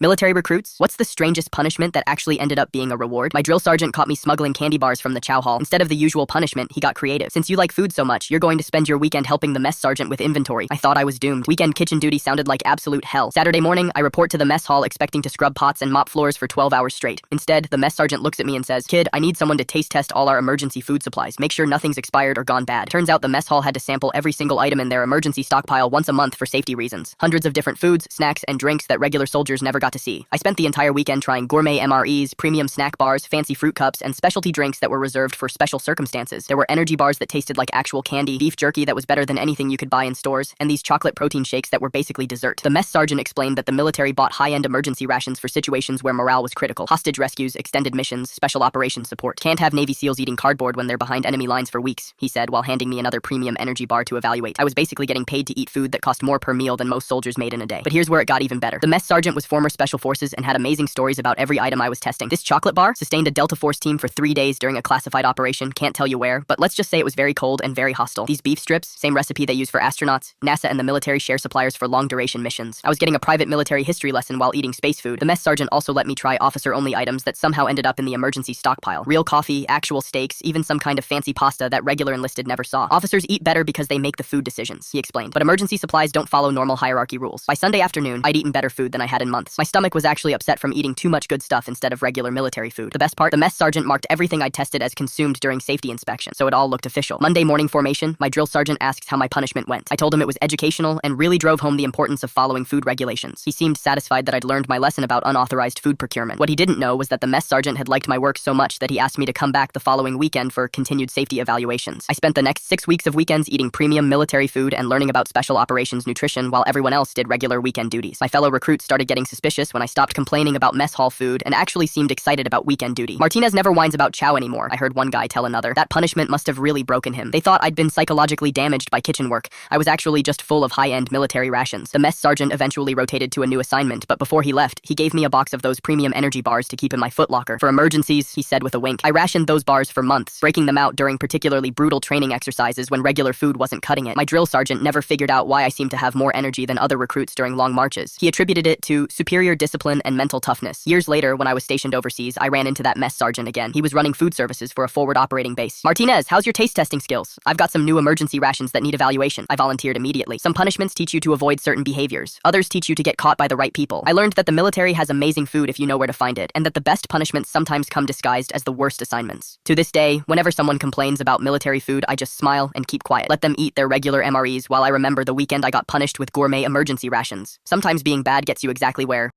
Military recruits? What's the strangest punishment that actually ended up being a reward? My drill sergeant caught me smuggling candy bars from the chow hall. Instead of the usual punishment, he got creative. Since you like food so much, you're going to spend your weekend helping the mess sergeant with inventory. I thought I was doomed. Weekend kitchen duty sounded like absolute hell. Saturday morning, I report to the mess hall expecting to scrub pots and mop floors for 12 hours straight. Instead, the mess sergeant looks at me and says, "Kid, I need someone to taste test all our emergency food supplies. Make sure nothing's expired or gone bad." Turns out the mess hall had to sample every single item in their emergency stockpile once a month for safety reasons. Hundreds of different foods, snacks, and drinks that regular soldiers never got to see. I spent the entire weekend trying gourmet MREs, premium snack bars, fancy fruit cups, and specialty drinks that were reserved for special circumstances. There were energy bars that tasted like actual candy, beef jerky that was better than anything you could buy in stores, and these chocolate protein shakes that were basically dessert. The mess sergeant explained that the military bought high-end emergency rations for situations where morale was critical. Hostage rescues, extended missions, special operations support. Can't have Navy SEALs eating cardboard when they're behind enemy lines for weeks, he said while handing me another premium energy bar to evaluate. I was basically getting paid to eat food that cost more per meal than most soldiers made in a day. But here's where it got even better. The mess sergeant was former special forces and had amazing stories about every item I was testing. This chocolate bar sustained a Delta Force team for 3 days during a classified operation, can't tell you where, but let's just say it was very cold and very hostile. These beef strips, same recipe they use for astronauts. NASA and the military share suppliers for long-duration missions. I was getting a private military history lesson while eating space food. The mess sergeant also let me try officer-only items that somehow ended up in the emergency stockpile. Real coffee, actual steaks, even some kind of fancy pasta that regular enlisted never saw. Officers eat better because they make the food decisions, he explained. But emergency supplies don't follow normal hierarchy rules. By Sunday afternoon, I'd eaten better food than I had in months. My stomach was actually upset from eating too much good stuff instead of regular military food. The best part, the mess sergeant marked everything I'd tested as consumed during safety inspection, so it all looked official. Monday morning formation, my drill sergeant asks how my punishment went. I told him it was educational and really drove home the importance of following food regulations. He seemed satisfied that I'd learned my lesson about unauthorized food procurement. What he didn't know was that the mess sergeant had liked my work so much that he asked me to come back the following weekend for continued safety evaluations. I spent the next 6 weeks of weekends eating premium military food and learning about special operations nutrition while everyone else did regular weekend duties. My fellow recruits started getting suspicious when I stopped complaining about mess hall food and actually seemed excited about weekend duty. Martinez never whines about chow anymore, I heard one guy tell another. That punishment must have really broken him. They thought I'd been psychologically damaged by kitchen work. I was actually just full of high-end military rations. The mess sergeant eventually rotated to a new assignment, but before he left, he gave me a box of those premium energy bars to keep in my footlocker. For emergencies, he said with a wink. I rationed those bars for months, breaking them out during particularly brutal training exercises when regular food wasn't cutting it. My drill sergeant never figured out why I seemed to have more energy than other recruits during long marches. He attributed it to superior discipline and mental toughness. Years later, when I was stationed overseas, I ran into that mess sergeant again. He was running food services for a forward operating base. "Martinez, how's your taste testing skills? I've got some new emergency rations that need evaluation." I volunteered immediately. Some punishments teach you to avoid certain behaviors. Others teach you to get caught by the right people. I learned that the military has amazing food if you know where to find it, and that the best punishments sometimes come disguised as the worst assignments. To this day, whenever someone complains about military food, I just smile and keep quiet. Let them eat their regular MREs while I remember the weekend I got punished with gourmet emergency rations. Sometimes being bad gets you exactly where